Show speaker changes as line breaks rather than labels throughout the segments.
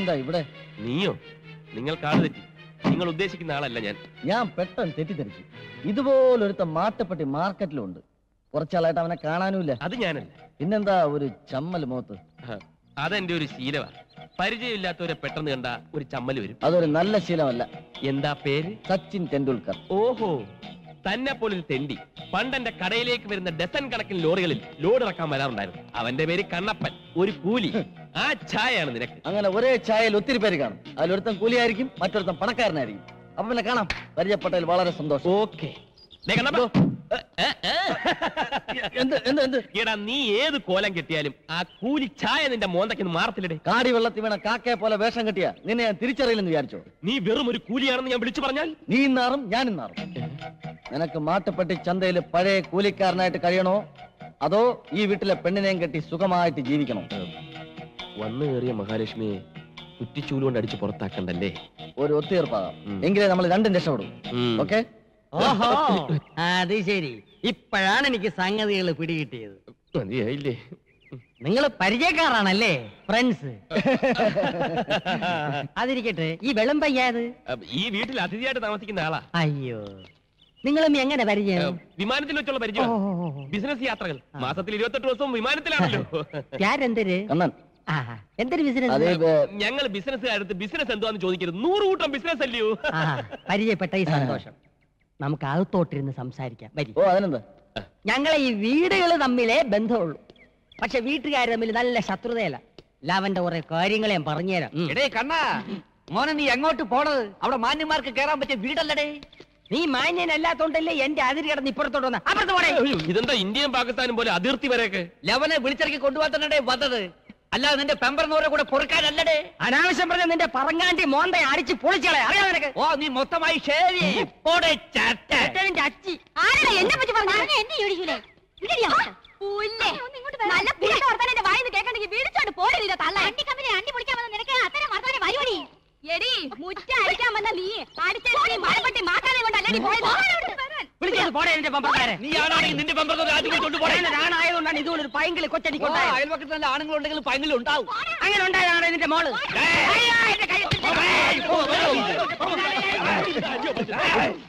എന്താ ഇവിടെ?
നീയോ? നിങ്ങൾക്ക് ആള് തെറ്റി. നിങ്ങൾ ഉദ്ദേശിക്കുന്ന ആളല്ല ഞാൻ.
ഞാൻ പെട്ടെന്ന് തെറ്റിദ്ധരിച്ചു. ഇതുപോലൊരുത്ത മാട്ടുപ്പെട്ടി മാർക്കറ്റിലുണ്ട്. കുറച്ചാളായിട്ട് അവനെ കാണാനുമില്ല.
അത് ഞാനല്ല.
പിന്നെന്താ ഒരു ചമ്മൽ മുഖത്ത്?
അതെന്റെ ഒരു ശീലമാണ്. പരിചയമില്ലാത്തവരെ പെട്ടെന്ന് കണ്ട ഒരു ചമ്മൽ വരും.
അതൊരു നല്ല ശീലമല്ല.
എന്താ പേര്?
സച്ചിൻ ടെണ്ടുൽക്കർ.
ഓഹോ, തന്നെ പോലൊരു തെണ്ടി പണ്ടെന്റെ കടയിലേക്ക് വരുന്ന ഡസൻ കണക്കിന് ലോറികളിൽ ലോഡ് ഇറക്കാൻ വരാറുണ്ടായിരുന്നു. അവന്റെ പേര് കണ്ണപ്പൻ, ഒരു കൂലി. ആ ചായയാണ് നിനക്ക്.
അങ്ങനെ ഒരേ ചായയിൽ ഒത്തിരി പേര് കാണും. അതിലൊരുത്തൻ കൂലിയായിരിക്കും, മറ്റൊരുത്തൻ പണക്കാരനായിരിക്കും. അപ്പൊ പിന്നെ കാണാം. പരിചയപ്പെട്ടതിൽ വളരെ സന്തോഷം.
ഓക്കെ. എടാ, നീ ഏത് കോലം കെട്ടിയാലും ആ കൂലി ചായ നിന്റെ മോന്തയ്ക്ക് മാറത്തില്ലേ?
കാടി വെള്ളത്തിൽ വീണ കാക്കയെ പോലെ വേഷം കെട്ടിയ നിന്നെ ഞാൻ തിരിച്ചറിയില്ലെന്ന് വിചാരിച്ചോ?
നീ വെറും ഒരു കൂലിയാണെന്ന് ഞാൻ വിളിച്ചു പറഞ്ഞാൽ
നീ ഇന്നാറും ഞാനും നാറും. നിനക്ക് മാട്ടുപ്പെട്ടി ചന്തയിൽ പഴയ കൂലിക്കാരനായിട്ട് കഴിയണോ, അതോ ഈ വീട്ടിലെ പെണ്ണിനെയും കെട്ടി സുഖമായിട്ട് ജീവിക്കണോ?
വന്നു കയറിയ മഹാലക്ഷ്മിയെ കുറ്റിച്ചൂലുകൊണ്ട് അടിച്ച് പുറത്താക്കണ്ടല്ലേ?
ഒരു ഒത്തുതീർപ്പാകാം. എങ്കിലേ നമ്മൾ രണ്ടും രക്ഷപ്പെടും. ഓക്കെ?
ഓഹോ, അത് ശരി. ഇപ്പോഴാണ് എനിക്ക് സംഗതികൾ പിടികിട്ടിയത്.
മതിയായില്ലേ?
നിങ്ങൾ പരിചയക്കാരാണല്ലേ, ഫ്രണ്ട്സ്? അതിരിക്കട്ടെ, ഈ വെള്ളം പയ്യാത്
ഈ വീട്ടിൽ അതിഥിയായിട്ട് താമസിക്കുന്ന ആളാ.
അയ്യോ, നിങ്ങളും എങ്ങനെ പരിചയം?
വിമാനത്തിൽ വെച്ചുള്ള പരിചയം. ബിസിനസ് യാത്രകൾ. മാസത്തിൽ 28 ദിവസവും വിമാനത്തിലാണല്ലോ.
എന്തൊരു
കണ്ണൻ,
എന്തൊരു ബിസിനസ്?
ഞങ്ങൾ ബിസിനസ്സുകാരത്ത് ബിസിനസ് എന്തുവാന്ന് ചോദിക്കരുത്. 100 കൂട്ടം ബിസിനസ് അല്ലയോ?
പരിചയപ്പെട്ട ഈ സന്തോഷം. നമുക്ക് അകത്തോട്ടിരുന്ന് സംസാരിക്കാം.
ഓ, അതിനെന്താ?
ഞങ്ങളെ ഈ വീടുകൾ തമ്മിലേ ബന്ധമുള്ളൂ. പക്ഷെ വീട്ടുകാർ തമ്മിൽ നല്ല ശത്രുതയല്ല. ലാവന്റെ കുറെ കാര്യങ്ങൾ ഞാൻ പറഞ്ഞുതരാം.
എടേ കണ്ണാ, മോനെ നീ എങ്ങോട്ട് പോണത്? അവിടെ മാന്യന്മാർക്ക് കേറാൻ പറ്റിയ വീടല്ലടേ.
നീ മാന്യനല്ലാത്തോണ്ടല്ലേ എന്റെ അതിര് കിടന്ന് ഇപ്പുറത്തോട്ട് വന്ന. അപ്പുറത്ത് പോടേ.
ഇതെന്താ ഇന്ത്യയും പാകിസ്ഥാനും പോലെ അതിർത്തി വരെയൊക്കെ?
ലവനെ വിളിച്ചിറക്കി കൊണ്ടുപോകാത്തേ വന്നത്, അല്ലാതെ നിന്റെ പെമ്പറന്നവരെ കൂടെ പൊറുക്കാനല്ലടേ.
അനാവശ്യം പറഞ്ഞ നിന്റെ പറങ്ങാണ്ടി മോന്ത അടിച്ച് പൊളിച്ചളെ. അറിയാം നിനക്ക്?
ഓ, നീ മൊത്തമായി ഷേവി
അച്ചി.
എന്നെ പറ്റി പറഞ്ഞു എന്നെ ചോദിക്കൂലേ? നല്ല വർത്താനം വായിന്ന് കേൾക്കണ്ടെങ്കിൽ വീടിച്ചോണ്ട് പോരില്ല. അണ്ടി കമ്പനി അണ്ടി പൊളിക്കാൻ വന്ന നിനക്ക് അത്തരം വർത്താനം വരുവടി. എടി മുറ്റ അടിക്കാൻ വന്ന നീ അടിച്ചി മഴപ്പെട്ടി മാറ്റാനെ കൊണ്ടല്ലേ പോയത്?
വിളിച്ചോണ്ട് പോടേ എന്റെ പമ്പറക്കാരെ.
നീ ആണാണെങ്കിൽ നിന്റെ പെമ്പറന്നവരെ ആദ്യം കൊണ്ടുപോടേ.
ആണായതുകൊണ്ടാണ് ഇതുപോലെ ഒരു പൈങ്കിളി കൊച്ചടിക്കൊണ്ടായ.
അയൽവക്കത്ത് നല്ല ആണുങ്ങളുണ്ടെങ്കിലും പൈങ്കിലും ഉണ്ടാവും.
അങ്ങനെ ഉണ്ടായതാണ് നിന്റെ മോള്.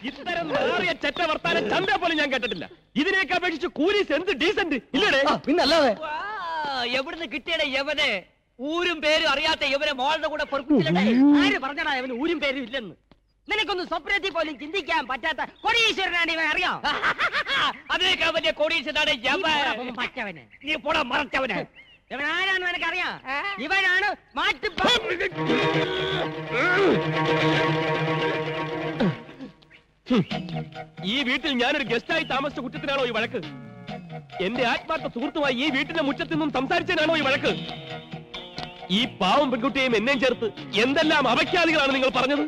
ഇത്തരം നേറിയ ചെറ്റ വർത്താനം ചന്ത പോലും ഞാൻ കേട്ടിട്ടില്ല. ഇതിനേക്ക് അപേക്ഷിച്ച് കൂലീസ് എന്ത് ഡീസന്റ് ഇല്ലടേ?
പിന്നല്ലാതെ.
എവിടുന്ന് കിട്ടിയടേ യവനെ? ഊരും പേരും അറിയാത്ത യവനെ മോളുടെ കൂടെ പൊറുപ്പിച്ചില്ലേ?
ആര് പറഞ്ഞടാ അവന് ഊരും പേരും ഇല്ലെന്ന്? നിനക്കൊന്നും സ്വപ്നത്തിൽ പോലും ചിന്തിക്കാൻ പറ്റാത്ത കോടീശ്വരനാണ് ഇവൻ. അറിയാം?
അതിനേക്കാൾ വലിയ കോടീശ്വരനാണ് യവൻ.
പറ്റവന്.
നീ പോടാ മറച്ചവന്.
ഇവൻ ആരാണെന്ന് നിനക്കറിയാം? ഇവനാണ്
ഈ വീട്ടിൽ ഞാനൊരു ഗസ്റ്റായി താമസിച്ച കുറ്റത്തിനാണോ ഈ വഴക്ക്? എന്റെ ആത്മാർത്ഥ സുഹൃത്തുമായി ഈ വീട്ടിന്റെ മുറ്റത്ത് നിന്നും സംസാരിച്ചതിനാണോ ഈ വഴക്ക്? ഈ പാവം പെൺകുട്ടിയെയും എന്നെയും ചേർത്ത് എന്തെല്ലാം അപഖ്യാതികളാണ് നിങ്ങൾ പറഞ്ഞത്?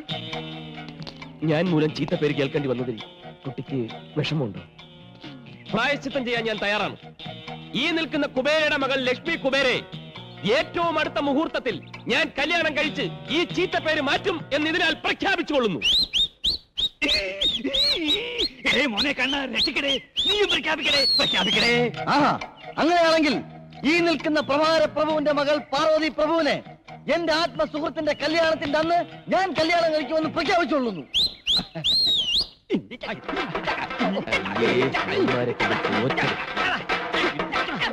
ഞാൻ മൂലം ചീത്ത പേര് കേൾക്കേണ്ടി വന്നതിൽ കുട്ടിക്ക് വിഷമമുണ്ടോ? പ്രായശ്ചിത്തം ചെയ്യാൻ ഞാൻ തയ്യാറാണ്. ഈ നിൽക്കുന്ന കുബേരയുടെ മകൾ ലക്ഷ്മി കുബേരെ ഏറ്റവും അടുത്ത മുഹൂർത്തത്തിൽ ഞാൻ കല്യാണം കഴിച്ച് ഈ ചീത്ത പേര് മാറ്റും എന്ന് ഇതിനാൽ പ്രഖ്യാപിച്ചുകൊള്ളുന്നു.
മോനെ കണ്ണ രക്ഷിക്കടേ, നീ പ്രഖ്യാപിക്കടേ.
അങ്ങനെയാണെങ്കിൽ ഈ നിൽക്കുന്ന പ്രഭാര പ്രഭുവിന്റെ മകൾ പാർവതി പ്രഭുവിനെ എന്റെ ആത്മസുഹൃത്തിന്റെ കല്യാണത്തിന്റെ അന്ന് ഞാൻ കല്യാണം കഴിക്കുമെന്ന് പ്രഖ്യാപിച്ചുകൊള്ളുന്നു.
അയ്യേ,